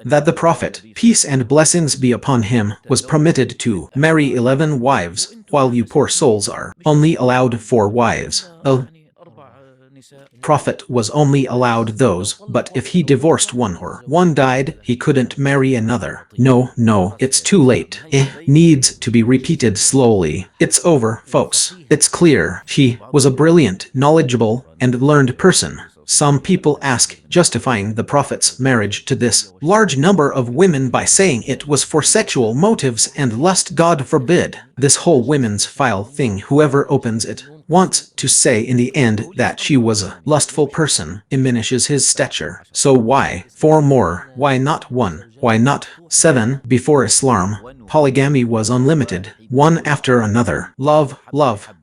that the Prophet, peace and blessings be upon him, was permitted to marry 11 wives, while you poor souls are only allowed 4 wives. The Prophet was only allowed those, but if he divorced one or one died, he couldn't marry another. No, it's too late. Needs to be repeated slowly. It's over, folks. It's clear. He was a brilliant, knowledgeable, and learned person. Some people ask, justifying the Prophet's marriage to this large number of women by saying it was for sexual motives and lust. God forbid. This whole women's file thing, whoever opens it wants to say in the end that she was a lustful person, diminishes his stature. So why 4 more? Why not 1? Why not 7? Before Islam, polygamy was unlimited, one after another. Love.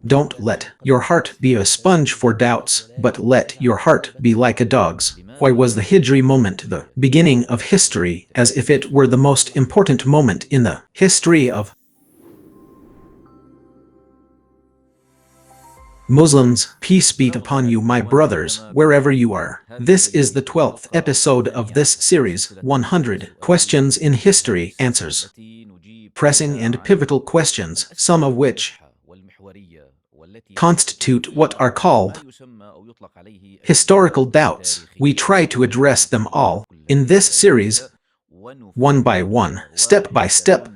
Don't let your heart be a sponge for doubts, but let your heart be like a dog's. Why was the Hijri moment the beginning of history, as if it were the most important moment in the history of Muslims? Peace be upon you, my brothers, wherever you are. This is the 12th episode of this series, 100 Questions in History Answers. Pressing and pivotal questions, some of which constitute what are called historical doubts. We try to address them all in this series, one by one, step by step,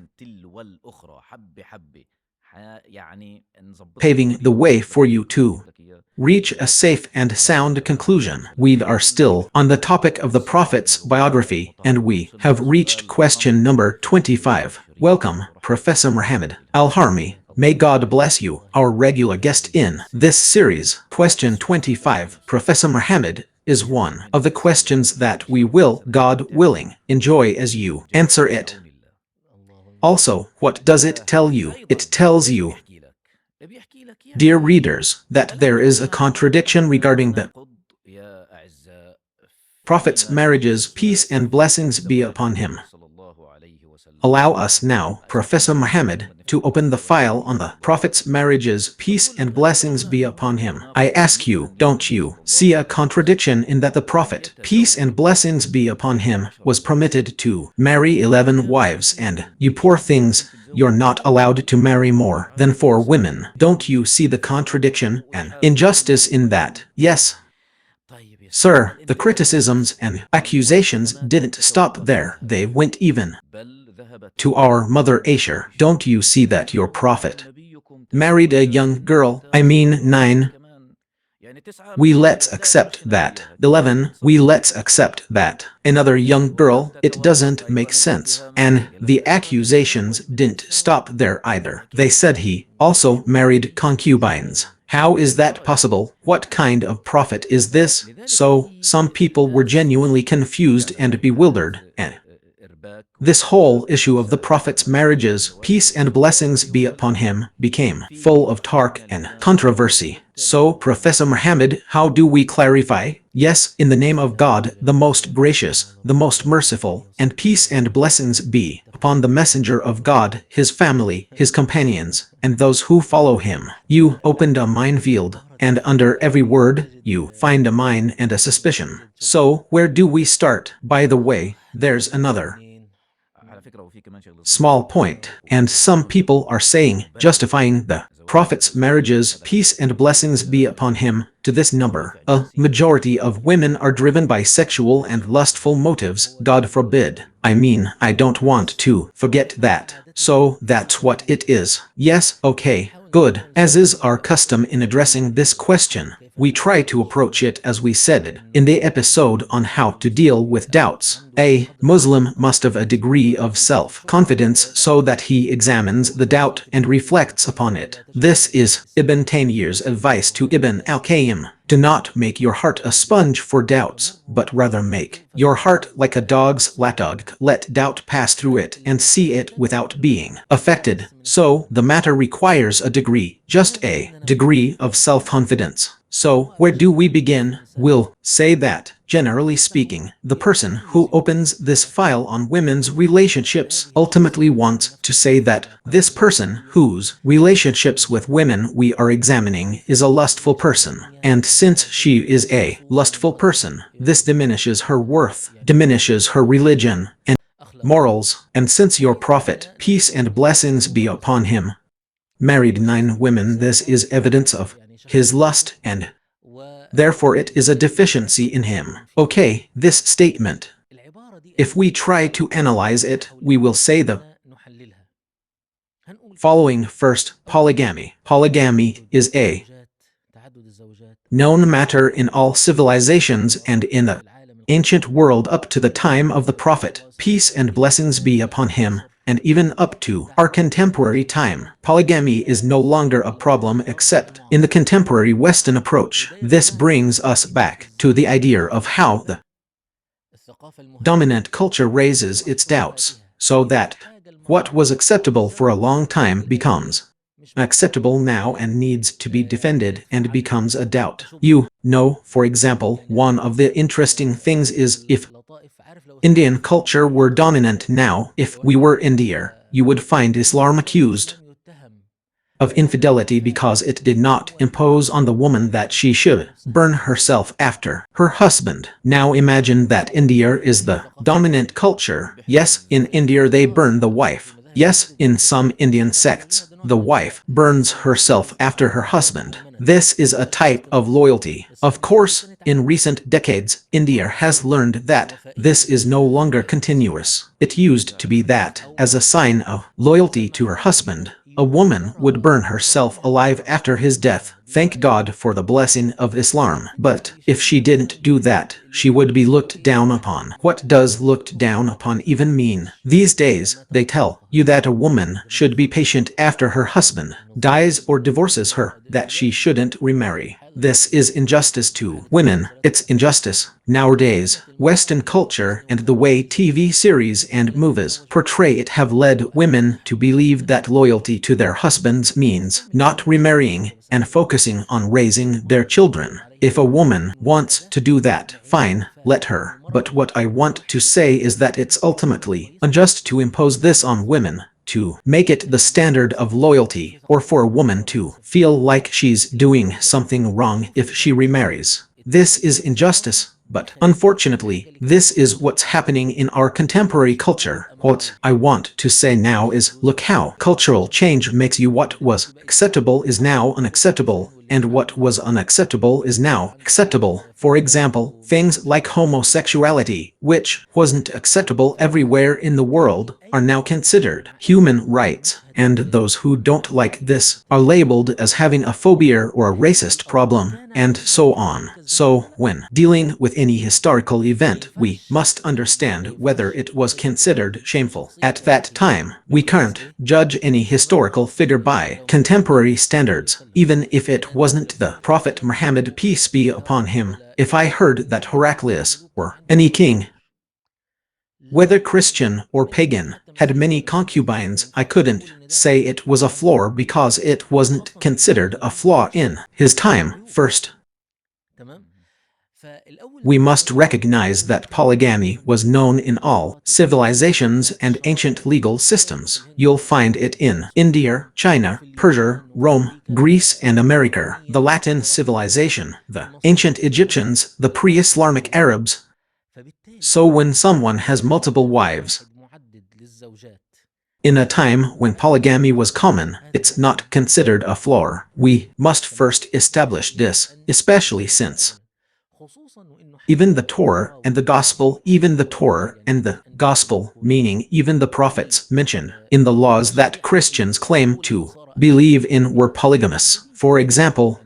paving the way for you to reach a safe and sound conclusion. We are still on the topic of the Prophet's biography, and we have reached question number 25. Welcome, Professor Muhammad Al-Harmi. May God bless you, our regular guest in this series. Question 25. Professor Muhammad is one of the questions that we will, God willing, enjoy as you answer it. Also, what does it tell you? It tells you, dear readers, that there is a contradiction regarding the Prophet's marriages, peace and blessings be upon him. Allow us now, Professor Muhammad, to open the file on the Prophet's marriages, peace and blessings be upon him. I ask you, don't you see a contradiction in that the Prophet, peace and blessings be upon him, was permitted to marry 11 wives and, you poor things, you're not allowed to marry more than 4 women? Don't you see the contradiction and injustice in that? Yes, sir, the criticisms and accusations didn't stop there. They went even to our mother Aisha. Don't you see that your Prophet married a young girl? I mean 9. Let's accept that. 11. Let's accept that. Another young girl? It doesn't make sense. And the accusations didn't stop there either. They said he also married concubines. How is that possible? What kind of prophet is this? So, some people were genuinely confused and bewildered, and this whole issue of the Prophet's marriages, peace and blessings be upon him, became full of talk and controversy. So, Professor Muhammad, how do we clarify? Yes, in the name of God, the most gracious, the most merciful, and peace and blessings be upon the messenger of God, his family, his companions, and those who follow him. You opened a minefield, and under every word, you find a mine and a suspicion. So, where do we start? By the way, there's another small point, and some people are saying, justifying the Prophet's marriages, peace and blessings be upon him, to this number. A majority of women are driven by sexual and lustful motives. God forbid. I mean, I don't want to forget that. So, that's what it is. Yes, okay, good. As is our custom in addressing this question, we try to approach it as we said it in the episode on how to deal with doubts. A Muslim must have a degree of self-confidence so that he examines the doubt and reflects upon it. This is Ibn Taymiyyah's advice to Ibn al-Qayyim. Do not make your heart a sponge for doubts, but rather make your heart like a dog's lapdog. Let doubt pass through it and see it without being affected. So, the matter requires a degree, just a degree of self-confidence. So, where do we begin? We'll say that Generally speaking, the person who opens this file on women's relationships ultimately wants to say that this person whose relationships with women we are examining is a lustful person. And since she is a lustful person, this diminishes her worth, diminishes her religion and morals. And since your prophet, peace and blessings be upon him, married 9 women, this is evidence of his lust, and therefore it is a deficiency in him. Okay, this statement, if we try to analyze it, we will say the following. First, polygamy. Polygamy is a known matter in all civilizations and in the ancient world up to the time of the Prophet, peace and blessings be upon him, and even up to our contemporary time. Polygamy is no longer a problem except in the contemporary Western approach. This brings us back to the idea of how the dominant culture raises its doubts, so that what was acceptable for a long time becomes acceptable now and needs to be defended and becomes a doubt. You know, for example, one of the interesting things is if Indian culture were dominant now, if we were India, you would find Islam accused of infidelity because it did not impose on the woman that she should burn herself after her husband. Now imagine that India is the dominant culture. Yes, in India they burn the wife. Yes, in some Indian sects, the wife burns herself after her husband. This is a type of loyalty. Of course, in recent decades, India has learned that this is no longer continuous. It used to be that, as a sign of loyalty to her husband, a woman would burn herself alive after his death. Thank God for the blessing of Islam. But if she didn't do that, she would be looked down upon. What does looked down upon even mean? These days, they tell you that a woman should be patient after her husband dies or divorces her, that she shouldn't remarry. This is injustice to women. It's injustice. Nowadays, Western culture and the way TV series and movies portray it have led women to believe that loyalty to their husbands means not remarrying and focusing on raising their children. If a woman wants to do that, fine, let her. But what I want to say is that it's ultimately unjust to impose this on women, to make it the standard of loyalty, or for a woman to feel like she's doing something wrong if she remarries. This is injustice. But unfortunately, this is what's happening in our contemporary culture. What I want to say now is, look how cultural change makes you. What was acceptable is now unacceptable, and what was unacceptable is now acceptable. For example, things like homosexuality, which wasn't acceptable everywhere in the world, are now considered human rights, and those who don't like this are labeled as having a phobia or a racist problem, and so on. So, when dealing with any historical event, we must understand whether it was considered shameful at that time. We can't judge any historical figure by contemporary standards, even if it wasn't the Prophet Muhammad, peace be upon him. If I heard that Heraclius, or any king, whether Christian or pagan, had many concubines, I couldn't say it was a flaw because it wasn't considered a flaw in his time. First, we must recognize that polygamy was known in all civilizations and ancient legal systems. You'll find it in India, China, Persia, Rome, Greece, and America, the Latin civilization, the ancient Egyptians, the pre-Islamic Arabs. So when someone has multiple wives, in a time when polygamy was common, it's not considered a flaw. We must first establish this, especially since even the Torah and the Gospel, meaning even the prophets mentioned in the laws that Christians claim to believe in, were polygamous. For example,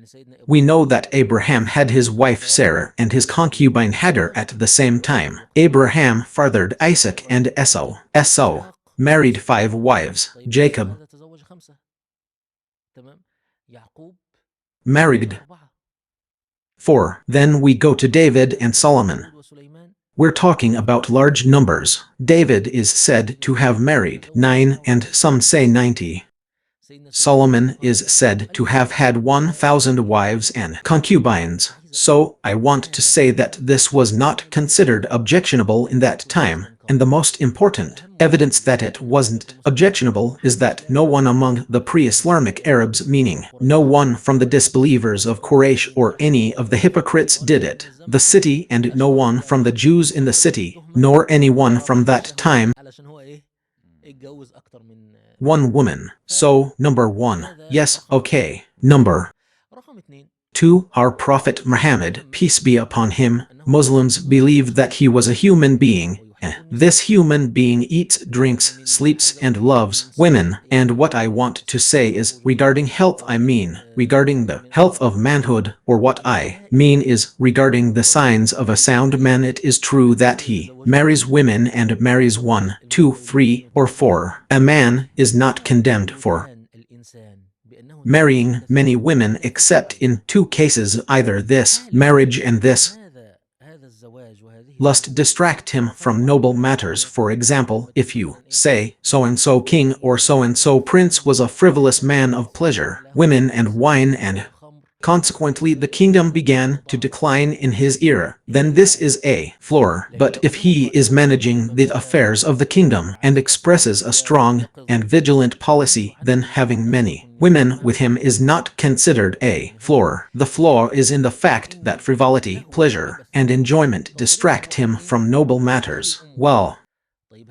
we know that Abraham had his wife Sarah and his concubine Hagar at the same time. Abraham fathered Isaac and Esau. Esau married 5 wives. Jacob married 4. Then we go to David and Solomon. We're talking about large numbers. David is said to have married 9 and some say 90. Solomon is said to have had 1,000 wives and concubines. So, I want to say that this was not considered objectionable in that time, and the most important evidence that it wasn't objectionable is that no one among the pre-Islamic Arabs, meaning no one from the disbelievers of Quraysh or any of the hypocrites did it, the city, and no one from the Jews in the city, nor anyone from that time, one woman. So, number 1, yes, okay. Number 2, our Prophet Muhammad, peace be upon him, Muslims believed that he was a human being. This human being eats, drinks, sleeps, and loves women. And what I want to say is, regarding health, I mean regarding the health of manhood, or what I mean is regarding the signs of a sound man. It is true that he marries women and marries 1, 2, 3, or 4. A man is not condemned for marrying many women except in 2 cases: either this marriage and this lust distract him from noble matters. For example, if you say, so-and-so king or so-and-so prince was a frivolous man of pleasure, women and wine, and consequently the kingdom began to decline in his era, then this is a flaw. But if he is managing the affairs of the kingdom and expresses a strong and vigilant policy, then having many women with him is not considered a flaw. The flaw is in the fact that frivolity, pleasure, and enjoyment distract him from noble matters. Well,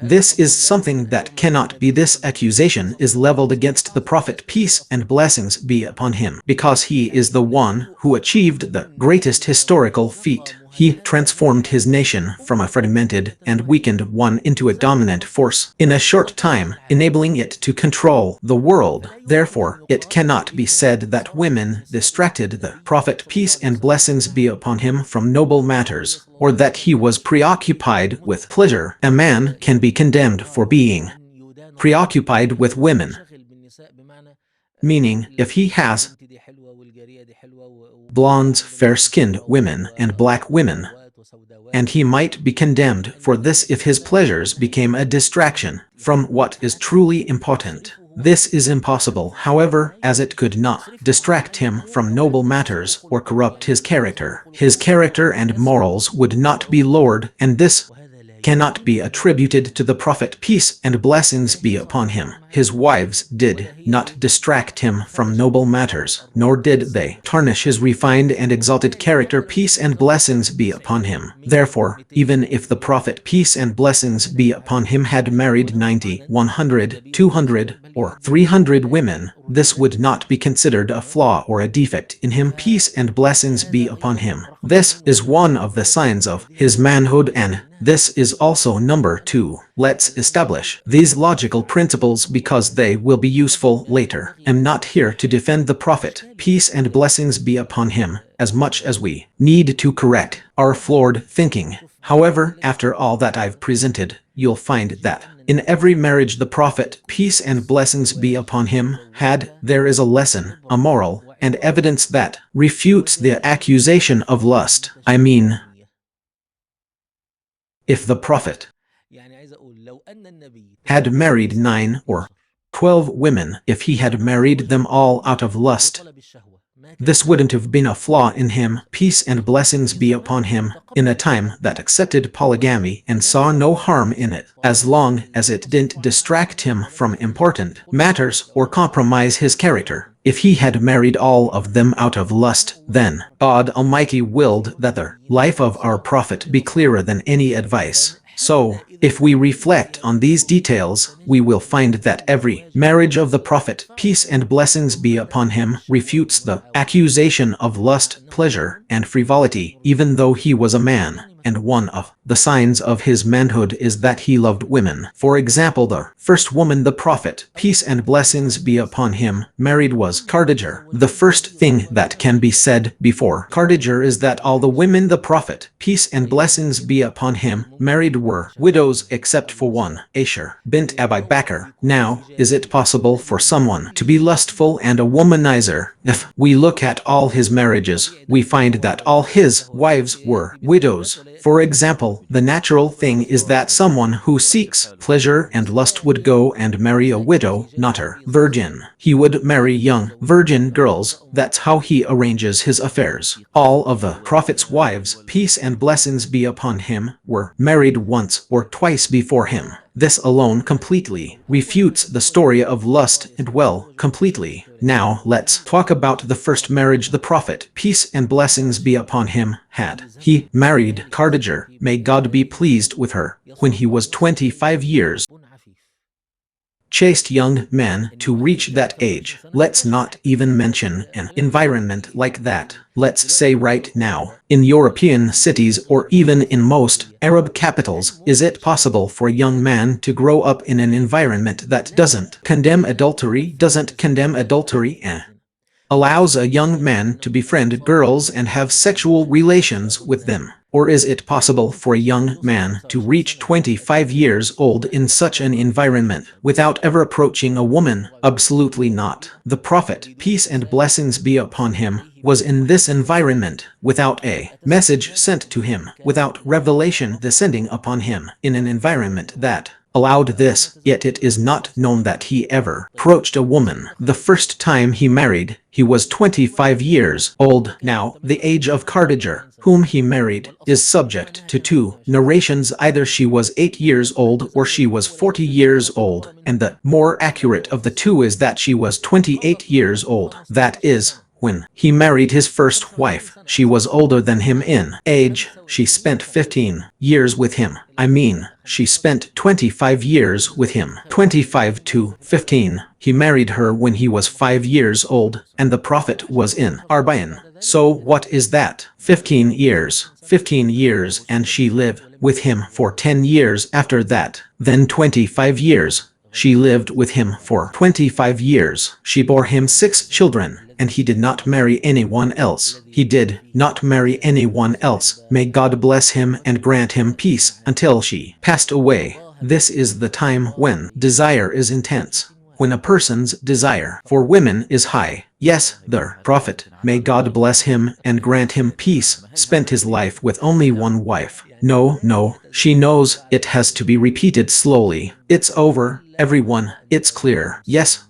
this is something that cannot be. This accusation is leveled against the Prophet, peace and blessings be upon him, because he is the one who achieved the greatest historical feat. He transformed his nation from a fragmented and weakened one into a dominant force in a short time, enabling it to control the world. Therefore, it cannot be said that women distracted the Prophet, peace and blessings be upon him, from noble matters, or that he was preoccupied with pleasure. A man can be condemned for being preoccupied with women, meaning if he has blondes, fair-skinned women, and black women, and he might be condemned for this if his pleasures became a distraction from what is truly important. This is impossible, however, as it could not distract him from noble matters or corrupt his character. His character and morals would not be lowered, and this cannot be attributed to the Prophet, peace and blessings be upon him. His wives did not distract him from noble matters, nor did they tarnish his refined and exalted character, peace and blessings be upon him. Therefore, even if the Prophet, peace and blessings be upon him, had married 90, 100, 200, or 300 women, this would not be considered a flaw or a defect in him, peace and blessings be upon him. This is one of the signs of his manhood, and this is also number 2. Let's establish these logical principles because they will be useful later. I'm not here to defend the Prophet, peace and blessings be upon him, as much as we need to correct our flawed thinking. However, after all that I've presented, you'll find that in every marriage the Prophet, peace and blessings be upon him, there is a lesson, a moral, and evidence that refutes the accusation of lust. I mean, if the Prophet had married 9 or 12 women, if he had married them all out of lust, this wouldn't have been a flaw in him, peace and blessings be upon him, in a time that accepted polygamy and saw no harm in it, as long as it didn't distract him from important matters or compromise his character. If he had married all of them out of lust, then God Almighty willed that the life of our Prophet be clearer than any advice. So, if we reflect on these details, we will find that every marriage of the Prophet, peace and blessings be upon him, refutes the accusation of lust, pleasure, and frivolity, even though he was a man. And one of the signs of his manhood is that he loved women. For example, the first woman the Prophet, peace and blessings be upon him, married was Khadijah. The first thing that can be said before Khadijah is that all the women the Prophet, peace and blessings be upon him, married were widows except for one, Aisha bint Abi Bakr. Now, is it possible for someone to be lustful and a womanizer? If we look at all his marriages, we find that all his wives were widows. For example, the natural thing is that someone who seeks pleasure and lust would go and marry a widow, not a virgin. He would marry young, virgin girls. That's how he arranges his affairs. All of the Prophet's wives, peace and blessings be upon him, were married once or twice before him. This alone completely refutes the story of lust and completely. Now let's talk about the first marriage the Prophet, peace and blessings be upon him, had. He married Khadijah, may God be pleased with her, when he was 25 years. Chaste young man to reach that age. Let's not even mention an environment like that. Let's say right now, in European cities or even in most Arab capitals, is it possible for a young man to grow up in an environment that doesn't condemn adultery, allows a young man to befriend girls and have sexual relations with them? Or is it possible for a young man to reach 25 years old in such an environment without ever approaching a woman? Absolutely not. The Prophet, peace and blessings be upon him, was in this environment without a message sent to him, without revelation descending upon him, in an environment that allowed this, yet it is not known that he ever approached a woman. The first time he married, he was 25 years old. Now, the age of Khadijah, whom he married, is subject to two narrations. Either she was 8 years old or she was 40 years old, and the more accurate of the two is that she was 28 years old. That is, when he married his first wife, she was older than him in age. She spent 15 years with him. She spent 25 years with him. 25 to 15. He married her when he was 5 years old, and the Prophet was in Arba'in. So what is that? 15 years. 15 years, and she lived with him for 10 years after that. Then 25 years. She lived with him for 25 years. She bore him 6 children, and he did not marry anyone else. He did not marry anyone else. May God bless him and grant him peace until she passed away. This is the time when desire is intense, when a person's desire for women is high. Yes, the Prophet, may God bless him and grant him peace, spent his life with only one wife. No, she knows it has to be repeated slowly. It's over, everyone, it's clear. Yes,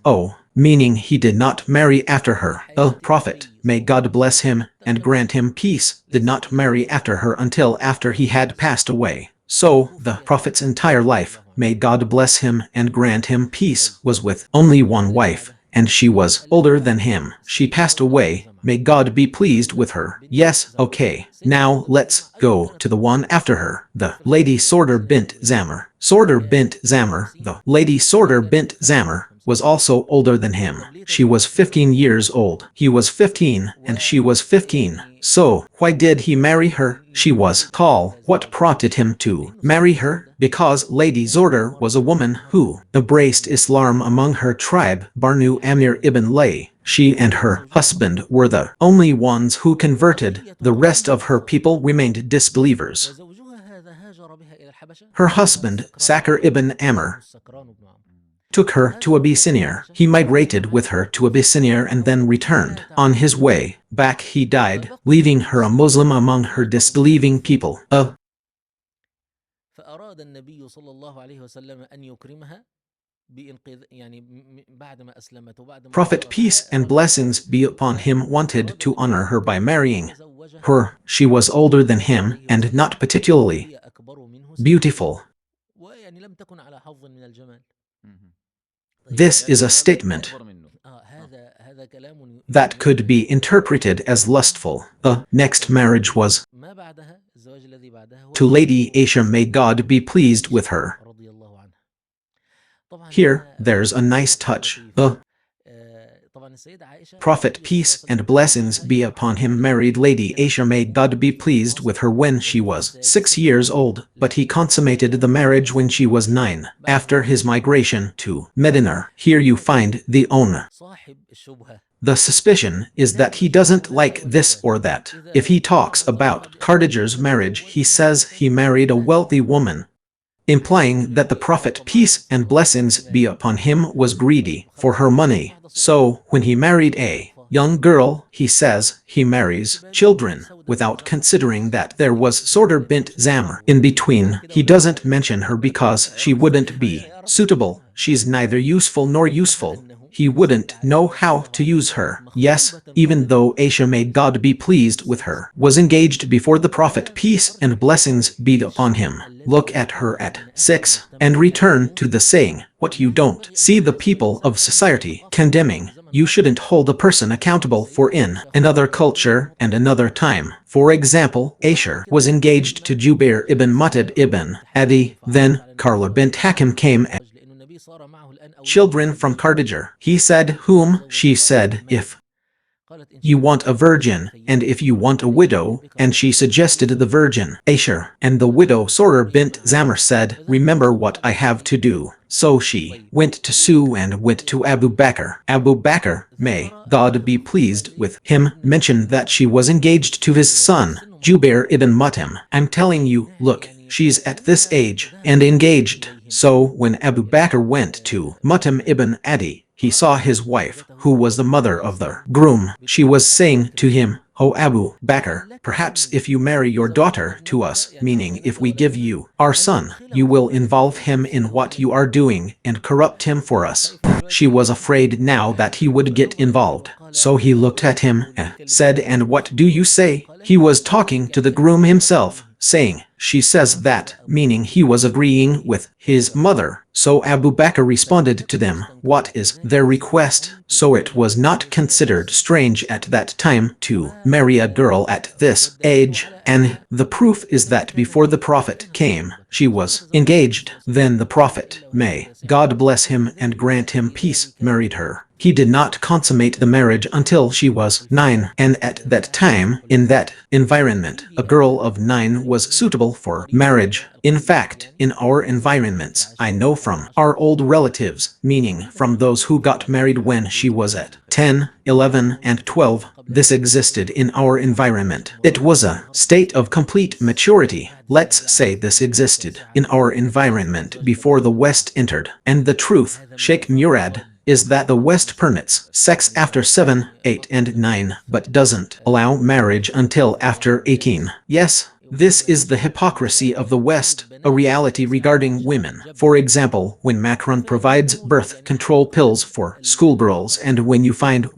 meaning he did not marry after her. The Prophet, may God bless him and grant him peace, did not marry after her until after he had passed away. So, the Prophet's entire life, may God bless him and grant him peace, was with only one wife, and she was older than him. She passed away, may God be pleased with her. Yes, okay. Now let's go to the one after her, the Lady Sorder bint Zamr. The Lady Sorder bint Zamr was also older than him. She was 15 years old. He was 15, and she was 15. So, why did he marry her? She was tall. What prompted him to marry her? Because Lady Sorder was a woman who embraced Islam among her tribe, Banu Amir ibn Lay. She and her husband were the only ones who converted. The rest of her people remained disbelievers. Her husband, Sakr ibn Amr, took her to Abyssinia. He migrated with her to Abyssinia and then returned. On his way back he died, leaving her a Muslim among her disbelieving people. Prophet, peace and blessings be upon him, wanted to honor her by marrying her. She was older than him and not particularly beautiful. This is a statement that could be interpreted as lustful. The next marriage was to Lady Aisha, may God be pleased with her. Here, there's a nice touch. The Prophet, peace and blessings be upon him, married Lady Aisha, may God be pleased with her, when she was 6 years old, but he consummated the marriage when she was 9, after his migration to Medina. Here you find the owner. The suspicion is that he doesn't like this or that. If he talks about Khadijah's marriage, he says he married a wealthy woman, implying that the Prophet, peace and blessings be upon him, was greedy for her money. So, when he married a young girl, he says, he marries children, without considering that there was Sorter bint Zamr in between. He doesn't mention her because she wouldn't be suitable. She's neither useful nor useful. He wouldn't know how to use her. Yes, even though Aisha, may God be pleased with her, was engaged before the Prophet, peace and blessings be upon him. Look at her at 6, and return to the saying, what you don't see the people of society condemning, you shouldn't hold a person accountable for in another culture and another time. For example, Aisha was engaged to Jubair ibn Mut'ab ibn Adi, then Karla bint Hakim came and children from Khadijah. He said, whom? She said, if you want a virgin, and if you want a widow, and she suggested the virgin, Aisha, and the widow Sorter bint Zamr said, remember what I have to do. So she went to Sue and went to Abu Bakr. Abu Bakr, may God be pleased with him, mentioned that she was engaged to his son, Jubair ibn Mut'im. I'm telling you, look, she's at this age and engaged. So when Abu Bakr went to Mut'im ibn Adi, he saw his wife, who was the mother of the groom. She was saying to him, O Abu Bakr, perhaps if you marry your daughter to us, meaning if we give you our son, you will involve him in what you are doing and corrupt him for us. She was afraid now that he would get involved. So he looked at him and said, and what do you say? He was talking to the groom himself, saying, she says that, meaning he was agreeing with his mother. So Abu Bakr responded to them, what is their request? So it was not considered strange at that time to marry a girl at this age, and the proof is that before the Prophet came, she was engaged. Then the Prophet, may God bless him and grant him peace, married her. He did not consummate the marriage until she was 9, and at that time, in that environment, a girl of 9 was suitable for marriage. In fact, in our environments, I know from our old relatives, meaning from those who got married when she was at 10, 11, and 12, this existed in our environment. It was a state of complete maturity. Let's say this existed in our environment before the West entered. And the truth, Sheikh Murad, is that the West permits sex after 7, 8, and 9, but doesn't allow marriage until after 18. Yes, this is the hypocrisy of the West, a reality regarding women. For example, when Macron provides birth control pills for schoolgirls, and when you find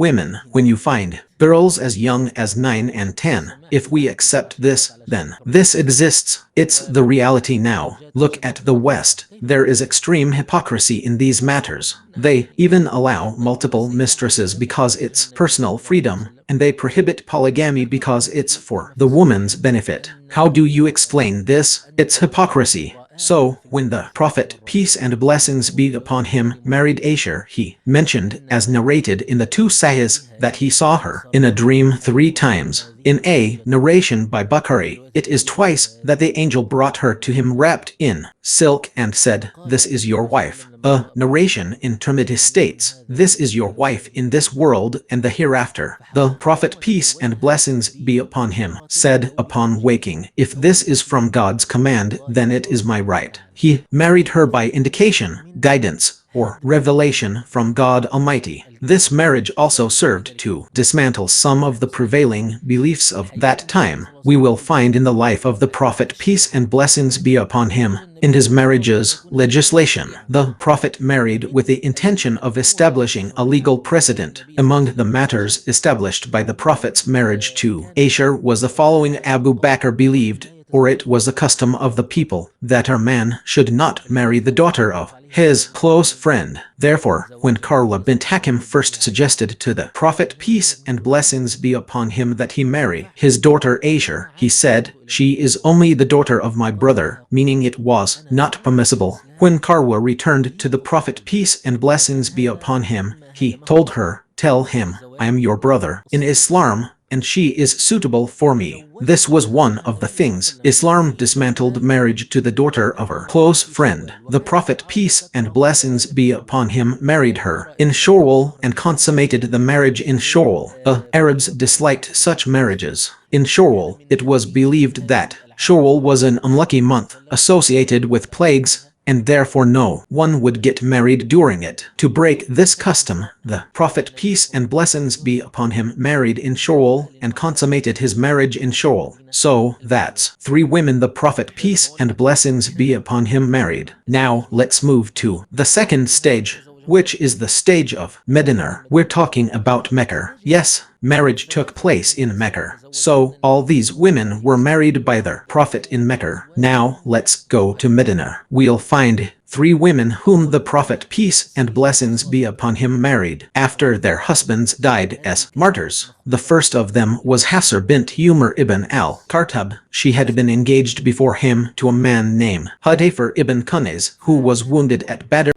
girls as young as 9 and 10. If we accept this, then this exists. It's the reality now. Look at the West. There is extreme hypocrisy in these matters. They even allow multiple mistresses because it's personal freedom, and they prohibit polygamy because it's for the woman's benefit. How do you explain this? It's hypocrisy. So, when the Prophet, peace and blessings be upon him, married Aisha, he mentioned, as narrated in the 2 Sahihs, that he saw her in a dream 3 times. In a narration by Bukhari, it is twice that the angel brought her to him wrapped in silk and said, this is your wife. A narration in Tirmidhi states, this is your wife in this world and the hereafter. The Prophet, peace and blessings be upon him, said upon waking, if this is from God's command, then it is my right. He married her by indication, guidance, or revelation from God Almighty. This marriage also served to dismantle some of the prevailing beliefs of that time. We will find in the life of the Prophet, peace and blessings be upon him, in his marriage's legislation. The Prophet married with the intention of establishing a legal precedent. Among the matters established by the Prophet's marriage to Aisha was the following: Abu Bakr believed, or it was the custom of the people, that a man should not marry the daughter of his close friend. Therefore, when Karla bint Hakim first suggested to the Prophet, peace and blessings be upon him, that he marry his daughter Aisha, he said, she is only the daughter of my brother, meaning it was not permissible. When Karla returned to the Prophet, peace and blessings be upon him, he told her, tell him, I am your brother in Islam, and she is suitable for me. This was one of the things Islam dismantled: marriage to the daughter of her close friend. The Prophet, peace and blessings be upon him, married her in Shawwal and consummated the marriage in Shawwal. The Arabs disliked such marriages. In Shawwal, it was believed that Shawwal was an unlucky month associated with plagues, and therefore no one would get married during it. To break this custom, the Prophet, peace and blessings be upon him, married in Shawwal and consummated his marriage in Shawwal. So that's 3 women the Prophet, peace and blessings be upon him, married. Now let's move to the second stage, which is the stage of Medina. We're talking about Mecca. Yes, marriage took place in Mecca. So all these women were married by their Prophet in Mecca. Now let's go to Medina. We'll find 3 women whom the Prophet, peace and blessings be upon him, married after their husbands died as martyrs. The first of them was Hafsa bint Umar ibn al-Khattab. She had been engaged before him to a man named Hudayfar ibn Qunais, who was wounded at Badr.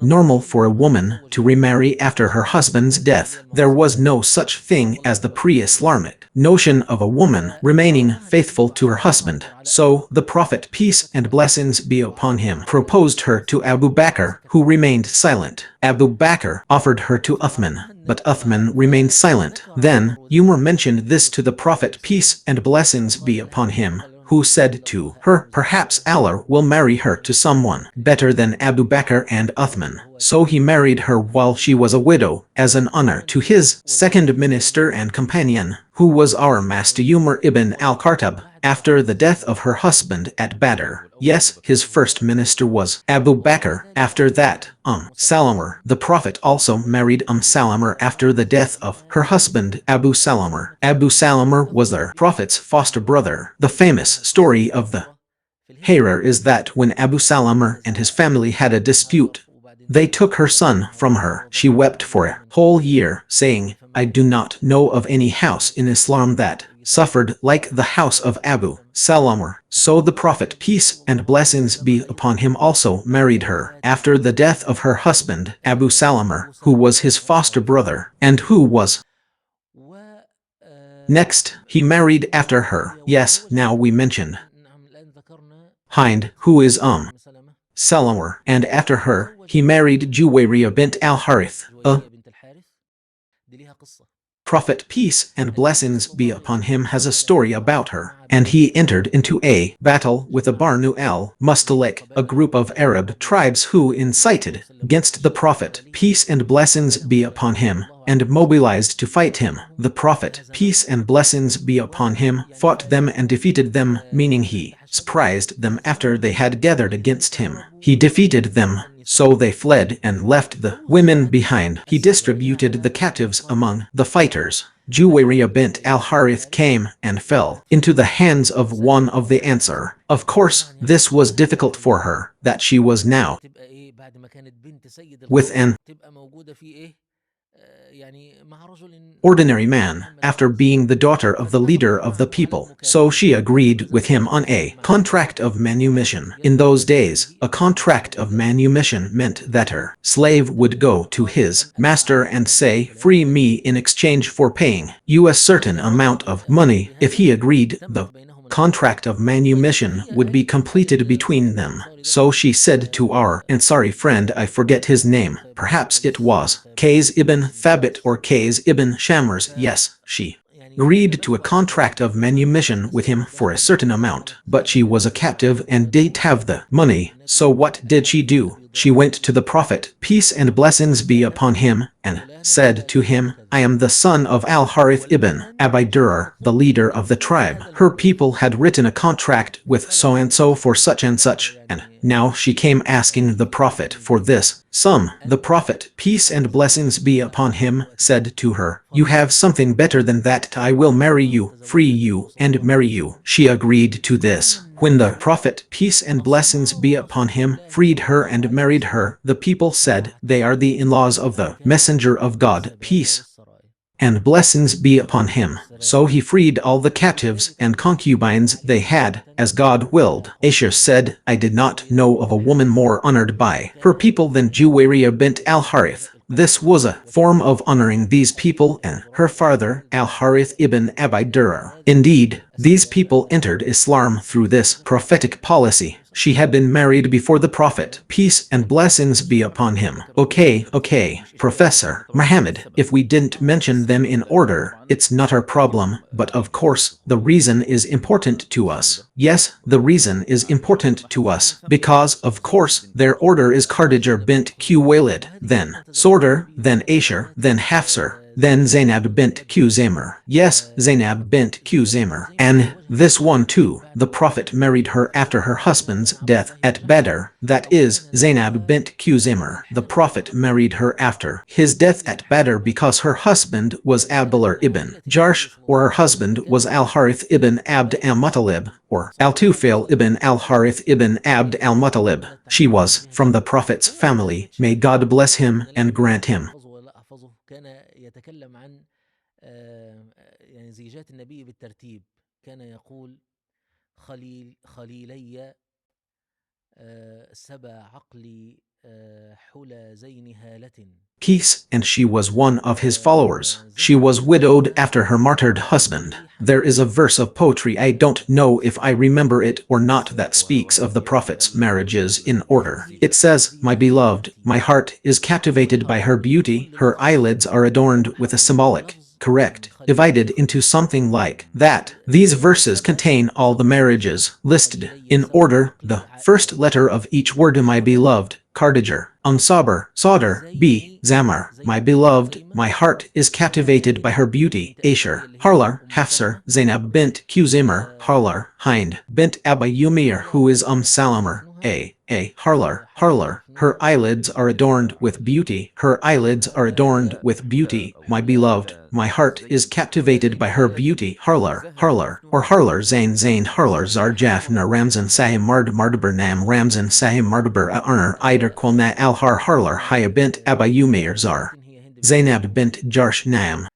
Normal for a woman to remarry after her husband's death. There was no such thing as the pre-Islamic notion of a woman remaining faithful to her husband. So the Prophet, peace and blessings be upon him, proposed her to Abu Bakr, who remained silent. Abu Bakr offered her to Uthman, but Uthman remained silent. Then Umar mentioned this to the Prophet, peace and blessings be upon him, who said to her, perhaps Allah will marry her to someone better than Abu Bakr and Uthman. So he married her while she was a widow, as an honor to his second minister and companion, who was our master Umar ibn al-Khattab, after the death of her husband at Badr. Yes, his first minister was Abu Bakr. After that, Salamah. The Prophet also married Salamah after the death of her husband Abu Salamah. Abu Salamah was their Prophet's foster brother. The famous story of the Harir is that when Abu Salamah and his family had a dispute, they took her son from her. She wept for a whole year, saying, I do not know of any house in Islam that suffered like the house of Abu Salamah. So the Prophet, peace and blessings be upon him, also married her after the death of her husband Abu Salamah, who was his foster brother, and who was next he married after her. Yes, now we mentioned Hind, who is Salamah, and after her he married Juwayriya bint al-Harith, a Prophet, peace and blessings be upon him, has a story about her. And he entered into a battle with the Banu al-Mustalik, a group of Arab tribes who incited against the Prophet, peace and blessings be upon him, and mobilized to fight him. The Prophet, peace and blessings be upon him, fought them and defeated them, meaning he surprised them after they had gathered against him. He defeated them, so they fled and left the women behind. He distributed the captives among the fighters. Juwayriya bint al-Harith came and fell into the hands of one of the Ansar. Of course, this was difficult for her, that she was now with an ordinary man, after being the daughter of the leader of the people. So she agreed with him on a contract of manumission. In those days, a contract of manumission meant that her slave would go to his master and say, free me in exchange for paying you a certain amount of money. If he agreed, the contract of manumission would be completed between them. So she said to our Ansari friend, I forget his name, perhaps it was Qays ibn Thabit or Qays ibn Shamars. Yes, she agreed to a contract of manumission with him for a certain amount, but she was a captive and didn't have the money. So what did she do? She went to the Prophet, peace and blessings be upon him, and said to him, I am the son of al-Harith ibn Abi Durar, the leader of the tribe. Her people had written a contract with so-and-so for such and such, and now she came asking the Prophet for this sum. The Prophet, peace and blessings be upon him, said to her, you have something better than that. I will marry you, free you, and marry you. She agreed to this. When the Prophet, peace and blessings be upon him, freed her and married her, the people said, they are the in-laws of the Messenger of God, peace and blessings be upon him. So he freed all the captives and concubines they had, as God willed. Aisha said, I did not know of a woman more honored by her people than Juwayriya bint al-Harith. This was a form of honoring these people and her father, al-Harith ibn Abi Durar. Indeed, These people entered Islam through this prophetic policy. She had been married before the Prophet, peace and blessings be upon him. Okay, Professor Muhammad, if we didn't mention them in order, it's not our problem, but of course, the reason is important to us. Yes, the reason is important to us, because, of course, their order is Khadija bint Khuwailid, then Sorder, then Aisha, then Hafsar, then Zainab bint Khuzaymah. Yes, Zainab bint Khuzaymah. And this one too, the Prophet married her after her husband's death at Badr. That is, Zainab bint Khuzaymah. The Prophet married her after his death at Badr because her husband was Abdullah ibn Jarsh, or her husband was Al-Harith ibn Abd al-Muttalib, or Al-Tufail ibn Al-Harith ibn Abd al-Muttalib. She was from the Prophet's family. May God bless him and grant him. كان يتكلم عن يعني زيجات النبي بالترتيب. كان يقول خليلي سبع عقلي حلى زين هالة. Peace, and she was one of his followers. She was widowed after her martyred husband. There is a verse of poetry, I don't know if I remember it or not, that speaks of the Prophet's marriages in order. It says, "My beloved, my heart is captivated by her beauty, her eyelids are adorned with a symbolic." Correct, divided into something like that. These verses contain all the marriages listed in order. The first letter of each word, my beloved, Khadija, Sabar, Sadr, B, Zamar, my beloved, my heart is captivated by her beauty, Aisha, Harlar, Hafsar, Zainab bint Khuzaymah, Harlar, Hind, bint Abi Umayyah, who is Salamar, Harlar, her eyelids are adorned with beauty, her eyelids are adorned with beauty, my beloved, my heart is captivated by her beauty, Harlar, or Harlar, Zain, Harlar, Zar, Jafna, Ramzan, Sahim, Mardabar, Nam, Ramzan, Sahim, Mardabar, Arner, Ider, Kwalna, Al-Har, Harlar, Haya bint Abi Umayyah, Zar, Zainab bint Jarsh, Nam,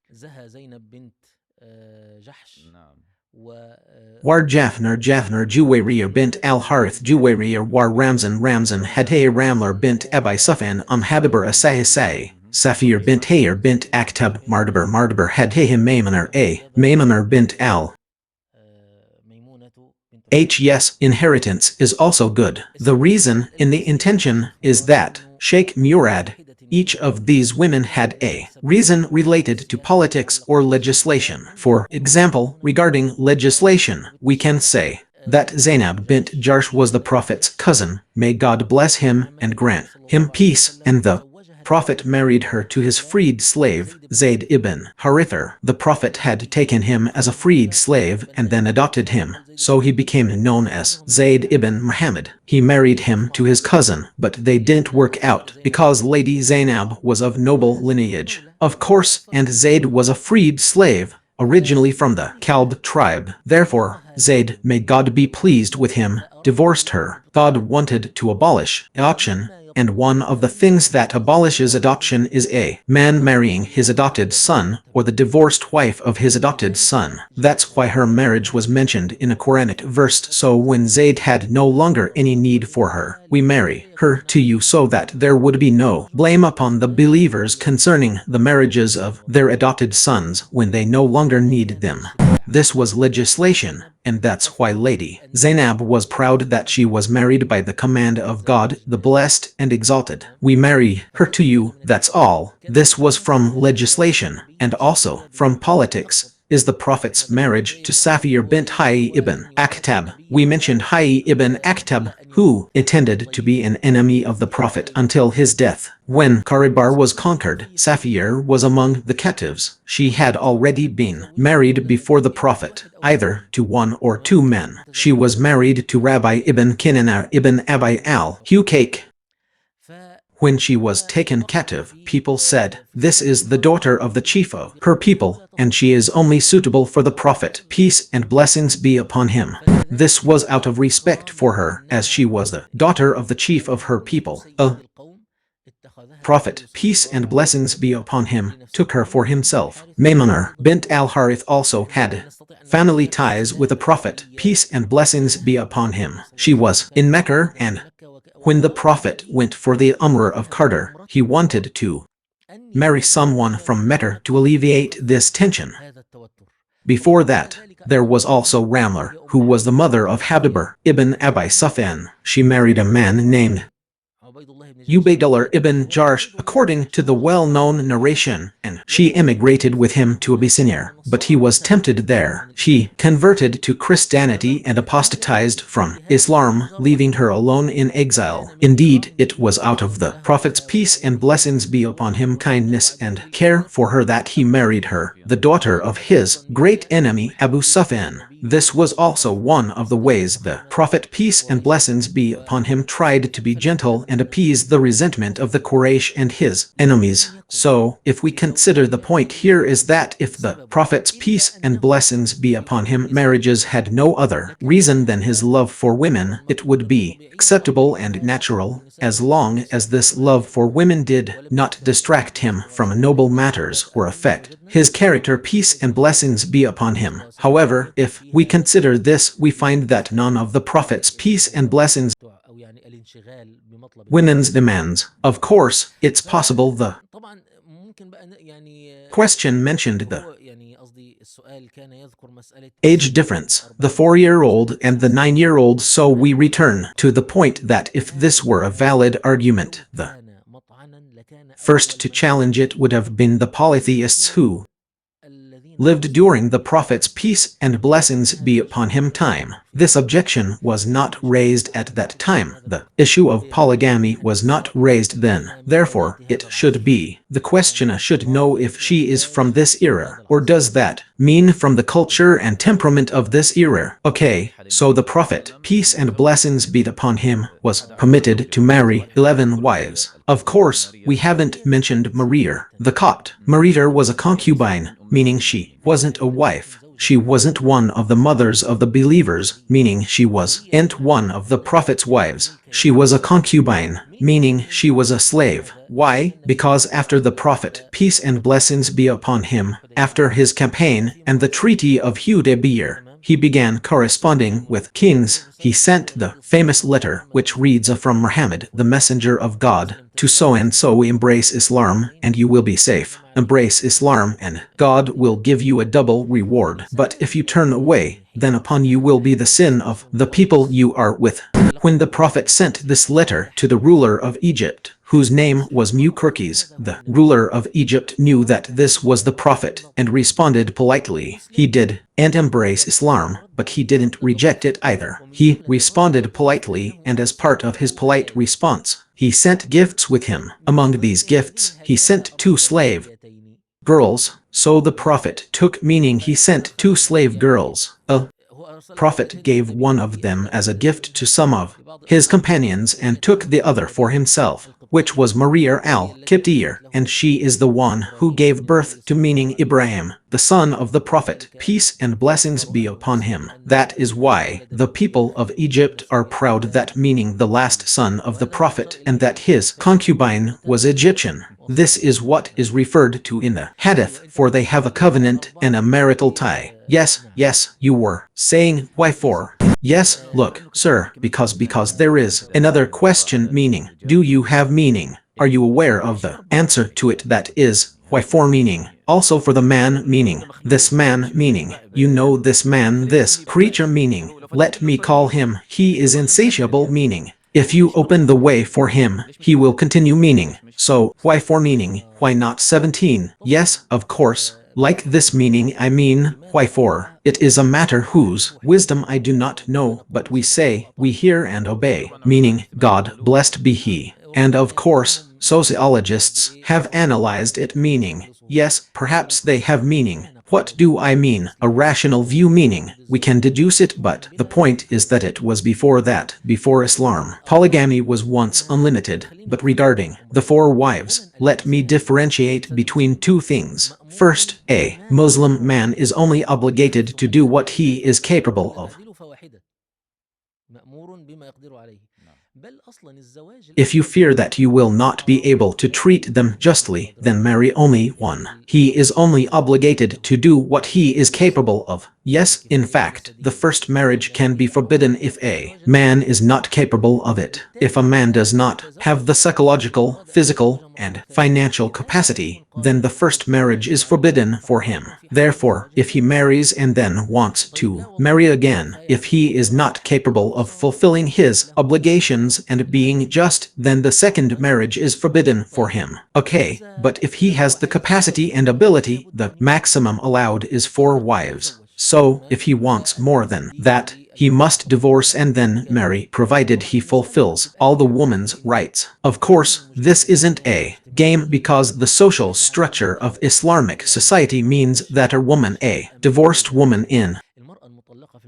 War Jafnar, Juwayriya bint al-Harith, Juwayriya war Ramzan, Hadhay Ramlar bint Abi Sufyan, Habibar Asai, Safir bint Hayr bint Aktab, Mardabar, Hadhayhim Maymunar bint al. Yes, inheritance is also good. The reason in the intention is that Sheikh Murad, each of these women had a reason related to politics or legislation. For example, regarding legislation, we can say that Zainab bint Jarsh was the Prophet's cousin, may God bless him and grant him peace, and the Prophet married her to his freed slave, Zayd ibn Haritha. The Prophet had taken him as a freed slave and then adopted him, so he became known as Zayd ibn Muhammad. He married him to his cousin, but they didn't work out because Lady Zainab was of noble lineage, of course, and Zayd was a freed slave, originally from the Kalb tribe. Therefore, Zayd, may God be pleased with him, divorced her. God wanted to abolish adoption, and one of the things that abolishes adoption is a man marrying his adopted son or the divorced wife of his adopted son. That's why her marriage was mentioned in a Quranic verse. So when Zayd had no longer any need for her, we marry her to you so that there would be no blame upon the believers concerning the marriages of their adopted sons when they no longer need them. This was legislation, and that's why Lady Zainab was proud that she was married by the command of God, the Blessed and Exalted. We marry her to you, that's all. This was from legislation, and also from politics, is the Prophet's marriage to Safiyya bint Hayy ibn Akhtab. We mentioned Hayy ibn Akhtab, who intended to be an enemy of the Prophet until his death. When Khaybar was conquered, Safiyya was among the captives. She had already been married before the Prophet, either to one or two men. She was married to Rabbi ibn Kinana ibn Abi al-Hukayk. When she was taken captive, people said, "This is the daughter of the chief of her people, and she is only suitable for the Prophet, peace and blessings be upon him." This was out of respect for her, as she was the daughter of the chief of her people. A Prophet, peace and blessings be upon him, took her for himself. Maymunah bint al-Harith also had family ties with the Prophet, peace and blessings be upon him. She was in Mecca, and when the Prophet went for the Umrah of Carter, he wanted to marry someone from Mecca to alleviate this tension. Before that, there was also Ramler, who was the mother of Habibur ibn Abi Sufyan. She married a man named Ubaydullah ibn Jarsh, according to the well-known narration, and she emigrated with him to Abyssinia, but he was tempted there. She converted to Christianity and apostatized from Islam, leaving her alone in exile. Indeed, it was out of the Prophet's peace and blessings be upon him kindness and care for her that he married her, the daughter of his great enemy Abu Sufyan. This was also one of the ways the Prophet peace and blessings be upon him tried to be gentle and appease the resentment of the Quraysh and his enemies. So, if we consider the point here is that if the Prophet's peace and blessings be upon him marriages had no other reason than his love for women, it would be acceptable and natural, as long as this love for women did not distract him from noble matters or affect his character peace and blessings be upon him. However, if we consider this, we find that none of the Prophet's peace and blessings women's demands. Of course, it's possible the question mentioned the age difference, the 4-year-old and the 9-year-old, so we return to the point that if this were a valid argument, the first to challenge it would have been the polytheists who lived during the Prophet's peace and blessings be upon him time. This objection was not raised at that time. The issue of polygamy was not raised then. Therefore, it should be. The questioner should know if she is from this era, or does that mean from the culture and temperament of this era? Okay, so the Prophet, peace and blessings be upon him, was permitted to marry 11 wives. Of course, we haven't mentioned Maria, the Copt. Maria was a concubine, meaning she wasn't a wife. She wasn't one of the mothers of the believers, meaning she wasn't one of the Prophet's wives. She was a concubine, meaning she was a slave. Why? Because after the Prophet, peace and blessings be upon him, after his campaign and the Treaty of Hudaybiyah, he began corresponding with kings. He sent the famous letter which reads from Muhammad, the messenger of God, to so and so embrace Islam and you will be safe. Embrace Islam and God will give you a double reward. But if you turn away, then upon you will be the sin of the people you are with. When the Prophet sent this letter to the ruler of Egypt, whose name was Muqarqis, the ruler of Egypt knew that this was the Prophet and responded politely. He did and embrace Islam, but he didn't reject it either. He responded politely, and as part of his polite response, he sent gifts with him. Among these gifts, he sent 2 slave girls. So the Prophet took, meaning he sent 2 slave girls. A Prophet gave one of them as a gift to some of his companions and took the other for himself, which was Maria al-Qibtiyya, and she is the one who gave birth to, meaning Ibrahim, the son of the Prophet, peace and blessings be upon him. That is why the people of Egypt are proud that, meaning the last son of the Prophet, and that his concubine was Egyptian. This is what is referred to in the hadith, for they have a covenant and a marital tie. Yes, you were saying, why for? Yes, look, sir, because there is another question, meaning, do you have meaning? Are you aware of the answer to it, that is, why for meaning? Also for the man, meaning, this man, meaning, you know this man, this creature, meaning, let me call him, he is insatiable, meaning, if you open the way for him, he will continue, meaning. So, why for meaning? Why not 17? Yes, of course. Like this meaning, I mean, why for? It is a matter whose wisdom I do not know, but we say, we hear and obey, meaning, God blessed be he. And of course, sociologists have analyzed it, meaning, yes, perhaps they have meaning. What do I mean? A rational view, meaning, we can deduce it, but the point is that it was before that, before Islam. Polygamy was once unlimited, but regarding the 4 wives, let me differentiate between 2 things. First, a Muslim man is only obligated to do what he is capable of. If you fear that you will not be able to treat them justly, then marry only one. He is only obligated to do what he is capable of. Yes, in fact, the first marriage can be forbidden if a man is not capable of it. If a man does not have the psychological, physical, and financial capacity, then the first marriage is forbidden for him. Therefore, if he marries and then wants to marry again, if he is not capable of fulfilling his obligations and being just, then the second marriage is forbidden for him. Okay, but if he has the capacity and ability, the maximum allowed is 4 wives. So, if he wants more than that, he must divorce and then marry, provided he fulfills all the woman's rights. Of course, this isn't a game because the social structure of Islamic society means that a woman, a divorced woman in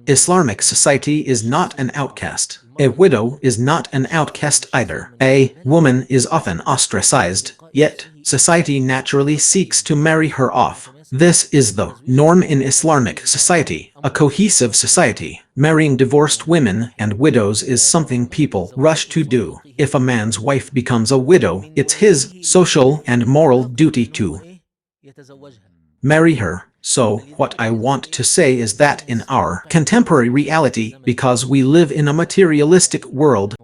Islamic society, is not an outcast. A widow is not an outcast either. A woman is often ostracized, yet society naturally seeks to marry her off. This is the norm in Islamic society, a cohesive society. Marrying divorced women and widows is something people rush to do. If a man's wife becomes a widow, it's his social and moral duty to marry her. So, what I want to say is that in our contemporary reality, because we live in a materialistic world,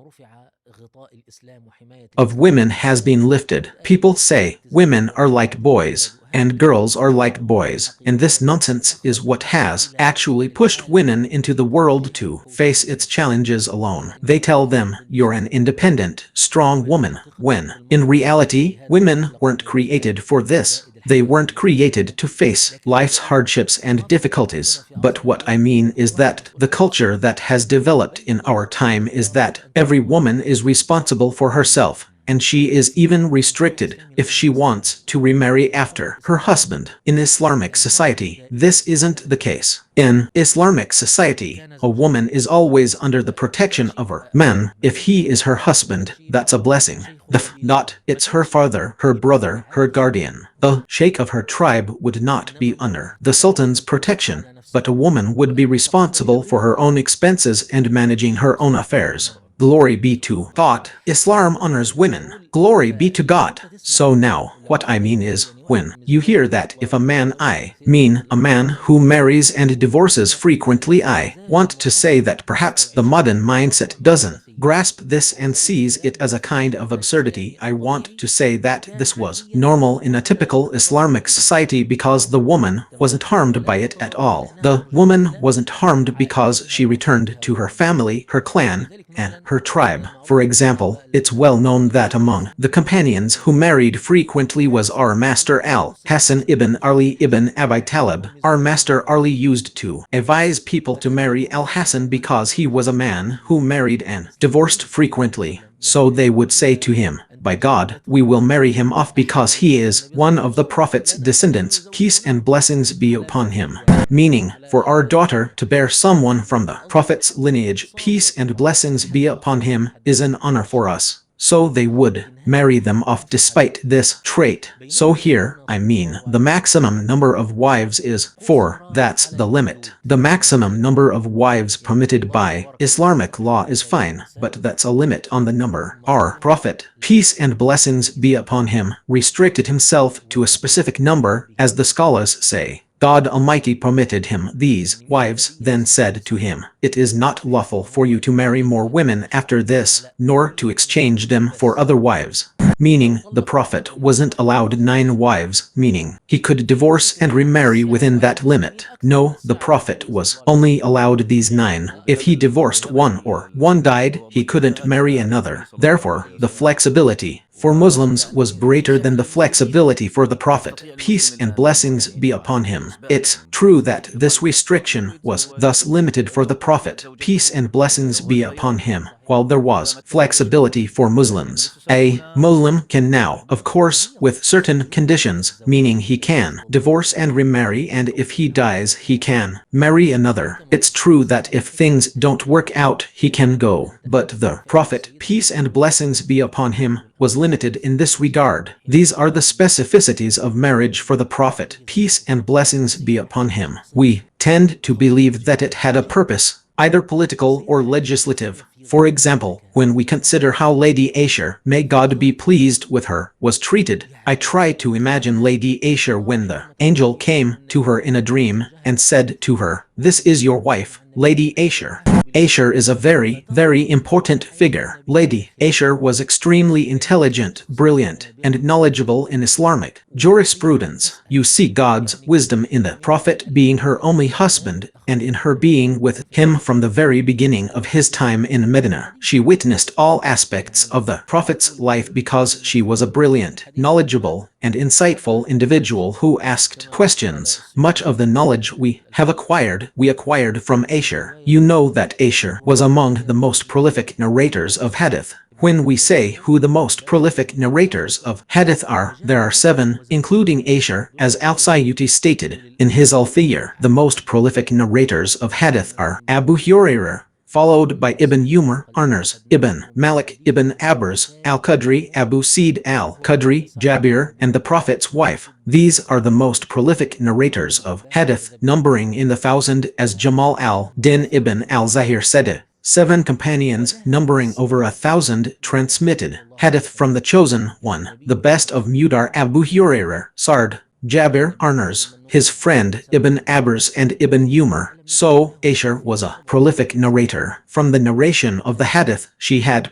of women has been lifted. People say women are like boys and girls are like boys, and this nonsense is what has actually pushed women into the world to face its challenges alone. They tell them, you're an independent, strong woman, when, in reality, women weren't created for this. They weren't created to face life's hardships and difficulties. But what I mean is that the culture that has developed in our time is that every woman is responsible for herself, and she is even restricted if she wants to remarry after her husband. In Islamic society, this isn't the case. In Islamic society, a woman is always under the protection of her man. If he is her husband, that's a blessing. If not, it's her father, her brother, her guardian. The sheikh of her tribe would not be under the sultan's protection, but a woman would be responsible for her own expenses and managing her own affairs. Glory be to God. Islam honors women. Glory be to God. So now, what I mean is, when you hear that if a man, I mean a man who marries and divorces frequently, I want to say that perhaps the modern mindset doesn't grasp this and sees it as a kind of absurdity. I want to say that this was normal in a typical Islamic society because the woman wasn't harmed by it at all. The woman wasn't harmed because she returned to her family, her clan, and her tribe. For example, it's well known that among the companions who married frequently was our master al-Hasan ibn Ali ibn Abi Talib. Our master Ali used to advise people to marry al-Hasan because he was a man who married and divorced frequently. So they would say to him, by God, we will marry him off because he is one of the Prophet's descendants, peace and blessings be upon him. Meaning, for our daughter to bear someone from the Prophet's lineage, peace and blessings be upon him, is an honor for us. So they would marry them off despite this trait. So here, I mean, the maximum number of wives is 4. That's the limit. The maximum number of wives permitted by Islamic law is fine, but that's a limit on the number. Our Prophet, peace and blessings be upon him, restricted himself to a specific number, as the scholars say. God Almighty permitted him these wives, then said to him, it is not lawful for you to marry more women after this, nor to exchange them for other wives. Meaning, the Prophet wasn't allowed 9 wives, meaning he could divorce and remarry within that limit. No, the Prophet was only allowed these 9. If he divorced one or one died, he couldn't marry another. Therefore, the flexibility for Muslims was greater than the flexibility for the Prophet, peace and blessings be upon him. It's true that this restriction was thus limited for the Prophet, peace and blessings be upon him, while there was flexibility for Muslims. A Muslim can now, of course, with certain conditions, meaning he can divorce and remarry, and if he dies he can marry another. It's true that if things don't work out he can go, but the Prophet, peace and blessings be upon him, was limited in this regard. These are the specificities of marriage for the Prophet, peace and blessings be upon him. We tend to believe that it had a purpose, either political or legislative, For example, when we consider how Lady Aisha, may God be pleased with her, was treated, I try to imagine Lady Aisha when the angel came to her in a dream and said to her, "This is your wife, Lady Aisha." Aisha is a very, very important figure. Lady Aisha was extremely intelligent, brilliant, and knowledgeable in Islamic jurisprudence. You see God's wisdom in the Prophet being her only husband, and in her being with him from the very beginning of his time in Medina. She witnessed all aspects of the Prophet's life because she was a brilliant, knowledgeable, and insightful individual who asked questions. Much of the knowledge we acquired from Aisha. You know that Aisha was among the most prolific narrators of hadith. When we say who the most prolific narrators of hadith are, there are 7, including Aisha, as Al-Sayyuti stated in his Al-Thiyar. The most prolific narrators of hadith are Abu Hurairah, followed by Ibn Umar, Anas, Ibn Malik, Ibn Abbas, Al-Qadri, Abu Sa'id Al-Qadri, Jabir, and the Prophet's wife. These are the most prolific narrators of hadith, numbering in the thousand, as Jamal al-Din ibn al-Zahir said. 7 companions, numbering over 1,000, transmitted hadith from the chosen one, the best of Mudar Abu Hurairah, Sard, Jabir, Anas, his friend Ibn Abbas, and Ibn Umar. So, Aisha was a prolific narrator. From the narration of the hadith, she had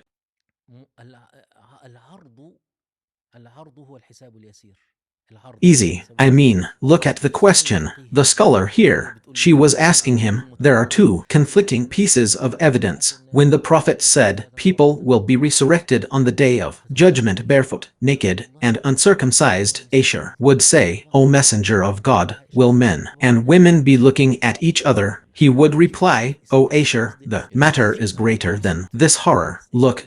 easy. Look at the question. The scholar here, she was asking him, there are 2 conflicting pieces of evidence. When the Prophet said, people will be resurrected on the day of judgment barefoot, naked, and uncircumcised, Aisha would say, O Messenger of God, will men and women be looking at each other? He would reply, O Aisha, the matter is greater than this horror. Look,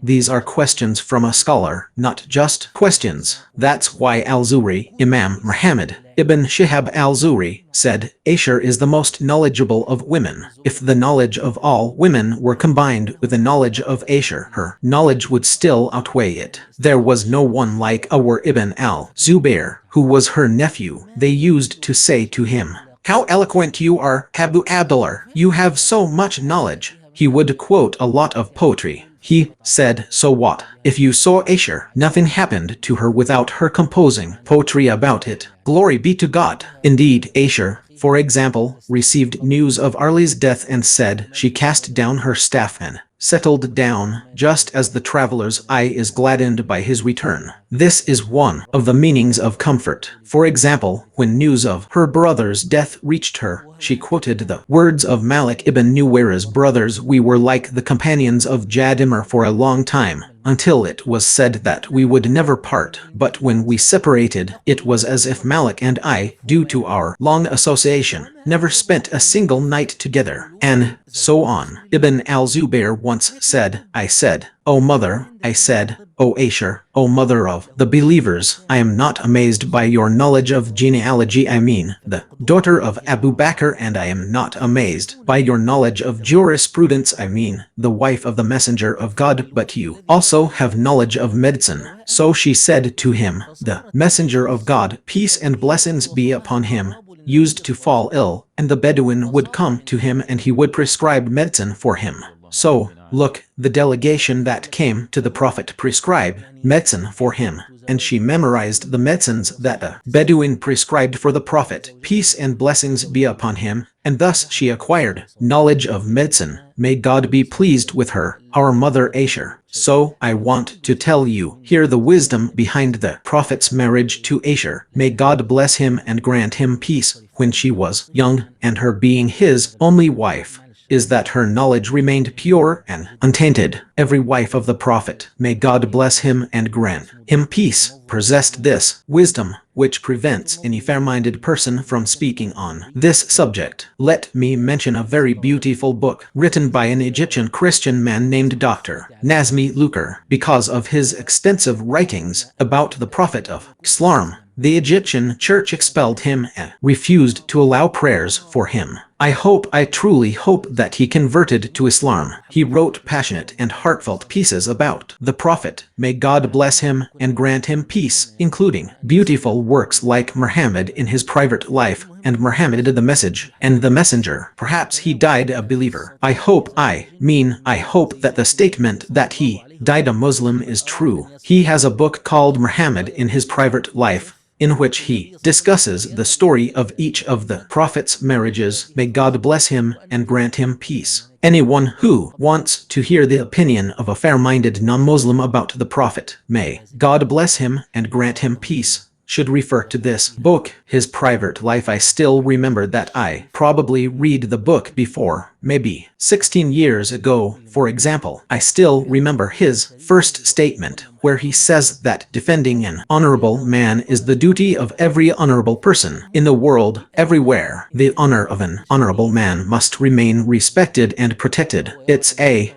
these are questions from a scholar, not just questions. That's why al-Zuhri, Imam Muhammad ibn Shihab al-Zuhri, said, Aisha is the most knowledgeable of women. If the knowledge of all women were combined with the knowledge of Aisha, her knowledge would still outweigh it. There was no one like Awar ibn al-Zubair, who was her nephew. They used to say to him, how eloquent you are, Abu Abdullah, you have so much knowledge. He would quote a lot of poetry. He said, so what? If you saw Aisha, nothing happened to her without her composing poetry about it. Glory be to God. Indeed, Aisha, for example, received news of Ali's death and said she cast down her staff and settled down, just as the traveler's eye is gladdened by his return. This is one of the meanings of comfort. For example, when news of her brother's death reached her, she quoted the words of Malik ibn Nuwaira's brothers, we were like the companions of Jadimar for a long time, until it was said that we would never part. But when we separated, it was as if Malik and I, due to our long association, never spent a single night together, and so on. Ibn al-Zubair once said, I said, O mother, I said, O Aisha, O mother of the believers, I am not amazed by your knowledge of genealogy, the daughter of Abu Bakr, and I am not amazed by your knowledge of jurisprudence, the wife of the Messenger of God, but you also have knowledge of medicine. So she said to him, the Messenger of God, peace and blessings be upon him, used to fall ill, and the Bedouin would come to him and he would prescribe medicine for him. So, look, the delegation that came to the Prophet prescribed medicine for him, and she memorized the medicines that a Bedouin prescribed for the Prophet, peace and blessings be upon him, and thus she acquired knowledge of medicine. May God be pleased with her, our mother Aisha. So, I want to tell you here the wisdom behind the Prophet's marriage to Aisha. May God bless him and grant him peace. When she was young, and her being his only wife, is that her knowledge remained pure and untainted. Every wife of the Prophet, may God bless him and grant him peace, possessed this wisdom, which prevents any fair-minded person from speaking on this subject. Let me mention a very beautiful book written by an Egyptian Christian man named Dr. Nazmi Luker. Because of his extensive writings about the Prophet of Islam, the Egyptian church expelled him and refused to allow prayers for him. I truly hope that he converted to Islam. He wrote passionate and heartfelt pieces about the Prophet. May God bless him and grant him peace, including beautiful works like Muhammad in his private life and Muhammad the Message and the Messenger. Perhaps he died a believer. I hope that the statement that he died a Muslim is true. He has a book called Muhammad in his private life, in which he discusses the story of each of the Prophet's marriages. May God bless him and grant him peace. Anyone who wants to hear the opinion of a fair-minded non-Muslim about the Prophet, may God bless him and grant him peace, should refer to this book, his private life. I still remember that I probably read the book before, maybe 16 years ago, for example. I still remember his first statement, where he says that defending an honorable man is the duty of every honorable person in the world, everywhere. The honor of an honorable man must remain respected and protected. It's a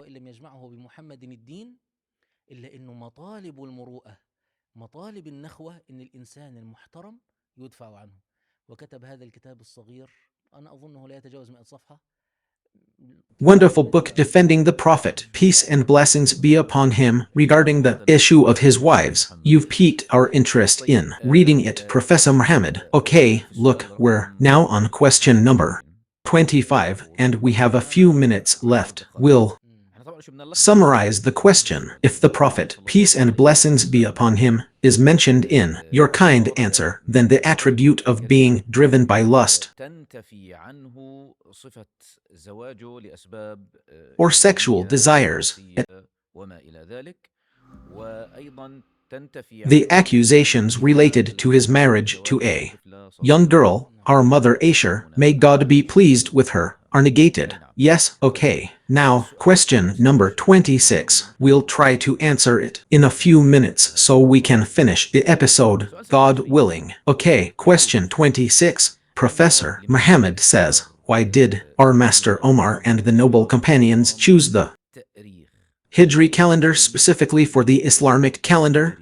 مطالب النخوة إن الإنسان المحترم يدفع عنه. وكتب هذا الكتاب الصغير أنا أظنه لا يتجاوز 100 صفحة. Wonderful book defending the Prophet, peace and blessings be upon him, regarding the issue of his wives. You've piqued our interest in reading it, Professor Muhammad. Okay, look, we're now on question number 25, and we have a few minutes left. We'll summarize the question. If the Prophet, peace and blessings be upon him, is mentioned in your kind answer, then the attribute of being driven by lust or sexual desires, the accusations related to his marriage to a young girl, our mother Aisha, may God be pleased with her, are negated. Yes, okay. Now, question number 26. We'll try to answer it in a few minutes so we can finish the episode, God willing. Okay, question 26. Professor Muhammad says, why did our Master Omar and the noble companions choose the Hijri calendar specifically for the Islamic calendar?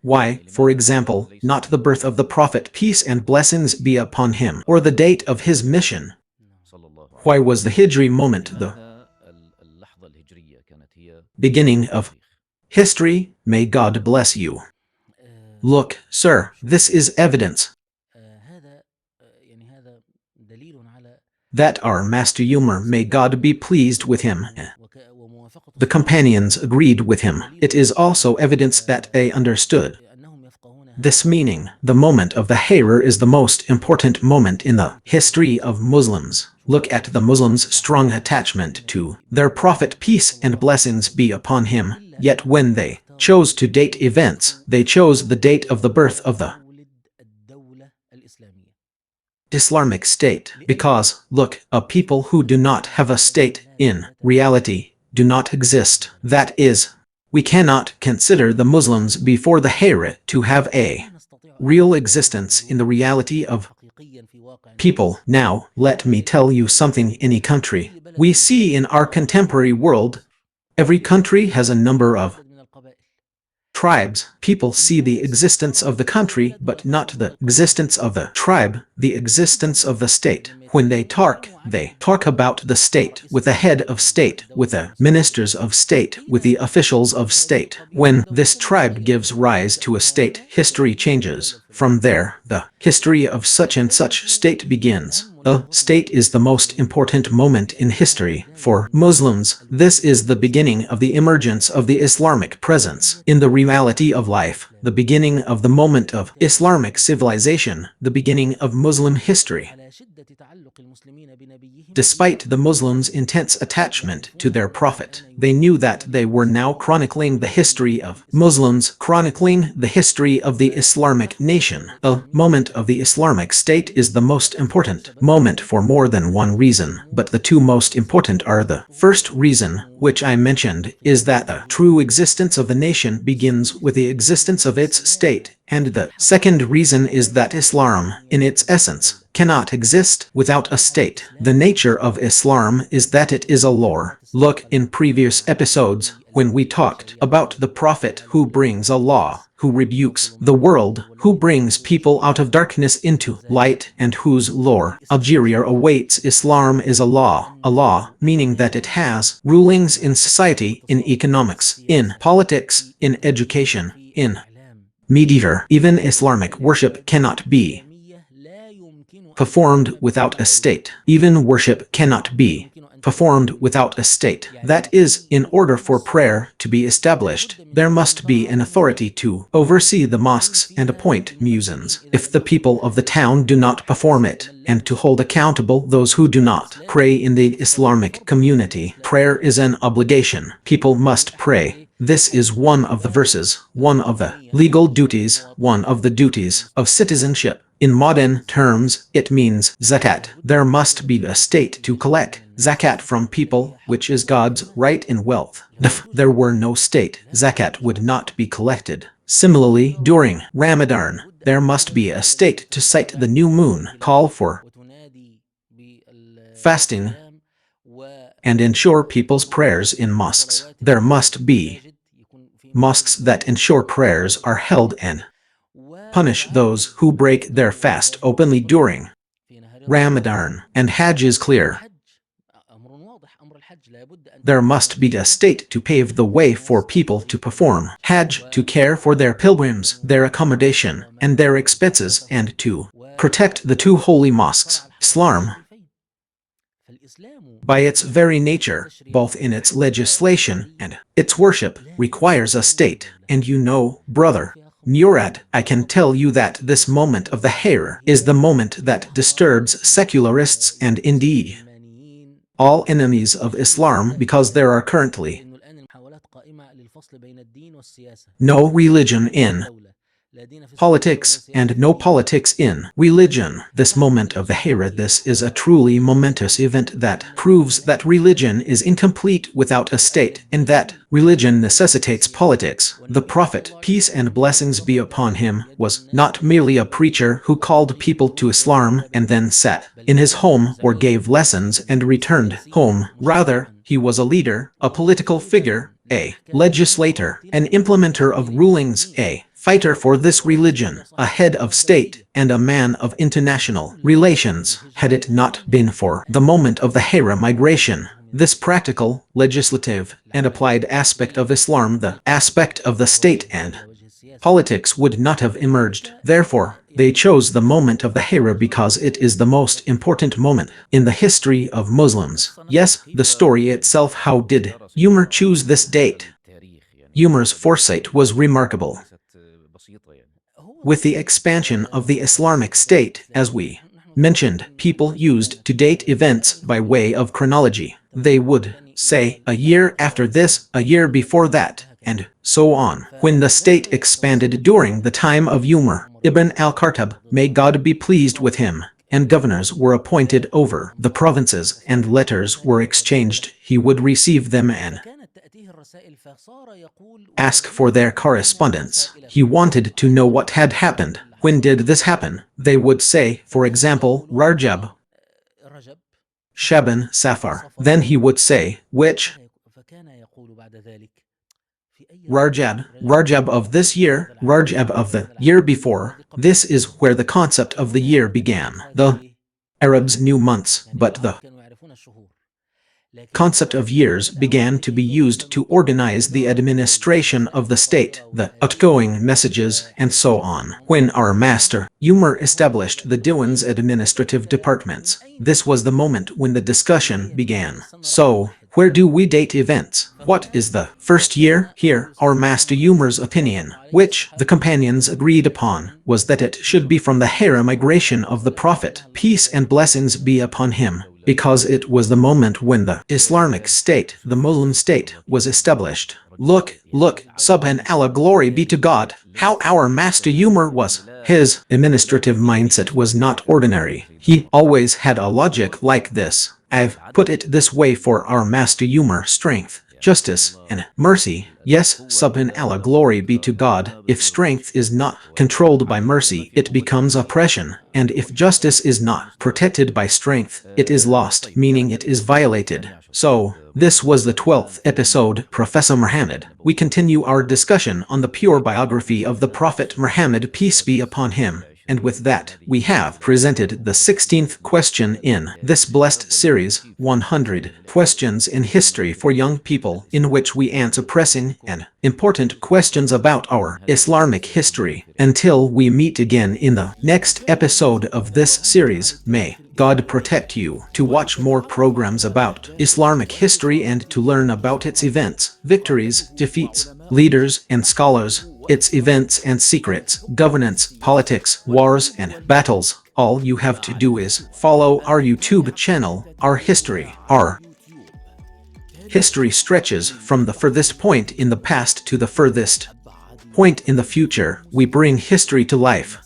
Why, for example, not the birth of the Prophet, peace and blessings be upon him, or the date of his mission? Why was the Hijri moment the beginning of history? May God bless you. Look, sir, this is evidence that our Master Umar, may God be pleased with him, the companions agreed with him. It is also evidence that they understood this meaning. The moment of the Hijr is the most important moment in the history of Muslims. Look at the Muslims' strong attachment to their Prophet, peace and blessings be upon him, yet when they chose to date events, they chose the date of the birth of the Islamic State, because, look, a people who do not have a state, in reality, do not exist. That is, we cannot consider the Muslims before the Hijr to have a real existence in the reality of people. Now, let me tell you something. Any country we see in our contemporary world, every country has a number of tribes. People see the existence of the country, but not the existence of the tribe, the existence of the state. When they talk about the state, with the head of state, with the ministers of state, with the officials of state. When this tribe gives rise to a state, history changes. From there, the history of such and such state begins. A state is the most important moment in history. For Muslims, this is the beginning of the emergence of the Islamic presence in the reality of life, the beginning of the moment of Islamic civilization, the beginning of Muslim history. Despite the Muslims' intense attachment to their Prophet, they knew that they were now chronicling the history of Muslims, chronicling the history of the Islamic nation. The moment of the Islamic State is the most important moment for more than one reason, but the two most important are: the first reason, which I mentioned, is that the true existence of the nation begins with the existence of its state, and the second reason is that Islam, in its essence, cannot exist without a state. The nature of Islam is that it is a law. Look in previous episodes when we talked about the Prophet who brings a law. who rebukes the world, who brings people out of darkness into light, and whose lore Algeria awaits. Islam is a law meaning that it has rulings in society, in economics, in politics, in education, in media. Even Islamic worship cannot be performed without a state. Even worship cannot be performed without a state. That is, in order for prayer to be established, there must be an authority to oversee the mosques and appoint muezzins if the people of the town do not perform it, and to hold accountable those who do not pray in the Islamic community. Prayer is an obligation. People must pray. This is one of the verses, one of the legal duties, one of the duties of citizenship. In modern terms, it means zakat. There must be a state to collect zakat from people, which is God's right in wealth. If there were no state, zakat would not be collected. Similarly, during Ramadan, there must be a state to cite the new moon, call for fasting, and ensure people's prayers in mosques. There must be mosques that ensure prayers are held and punish those who break their fast openly during Ramadan. And Hajj is clear. There must be a state to pave the way for people to perform Hajj, to care for their pilgrims, their accommodation, and their expenses, and to protect the two holy mosques. Islam, by its very nature, both in its legislation and its worship, requires a state. And you know, brother Murad, I can tell you that this moment of the hair is the moment that disturbs secularists and indeed all enemies of Islam, because there are currently no religion in politics and no politics in religion. This moment of the Hira, this is a truly momentous event that proves that religion is incomplete without a state, and that religion necessitates politics. The Prophet, peace and blessings be upon him, was not merely a preacher who called people to Islam and then sat in his home or gave lessons and returned home. Rather, he was a leader, a political figure, a legislator, an implementer of rulings, a fighter for this religion, a head of state, and a man of international relations. Had it not been for the moment of the Hira migration, this practical, legislative, and applied aspect of Islam, the aspect of the state and politics, would not have emerged. Therefore, they chose the moment of the Hira because it is the most important moment in the history of Muslims. Yes, the story itself. How did Umar choose this date? Umar's foresight was remarkable. With the expansion of the Islamic State, as we mentioned, people used to date events by way of chronology. They would say, a year after this, a year before that, and so on. When the state expanded during the time of Umar ibn al-Khattab, may God be pleased with him, and governors were appointed over the provinces and letters were exchanged, he would receive them and ask for their correspondence. He wanted to know what had happened. When did this happen? They would say, for example, Rajab, Shaban, Safar. Then he would say, which Rajab of this year, Rajab of the year before. This is where the concept of the year began. The Arabs knew months, but the concept of years began to be used to organize the administration of the state, the outgoing messages, and so on. When our master, Umar, established the Diwan's administrative departments, this was the moment when the discussion began. So, where do we date events? What is the first year? Here, our master Umar's opinion, which the companions agreed upon, was that it should be from the Hira migration of the Prophet, peace and blessings be upon him, because it was the moment when the Islamic State, the Muslim state, was established. Look, subhanallah, glory be to God, how our master Umar was. His administrative mindset was not ordinary. He always had a logic like this. I've put it this way: for our master Umar, strength, justice, and mercy. Yes, subhanallah, glory be to God. If strength is not controlled by mercy, it becomes oppression, and if justice is not protected by strength, it is lost, meaning it is violated. So, this was the 12th episode, Professor Muhammad. We continue our discussion on the pure biography of the Prophet Muhammad, peace be upon him. And with that, we have presented the 16th question in this blessed series, 100 Questions in History for Young People, in which we answer pressing and important questions about our Islamic history. Until we meet again in the next episode of this series, may God protect you. To watch more programs about Islamic history and to learn about its events, victories, defeats, leaders and scholars, its events and secrets, governance, politics, wars and battles, all you have to do is follow our YouTube channel, Our History. Our history stretches from the furthest point in the past to the furthest point in the future. We bring history to life.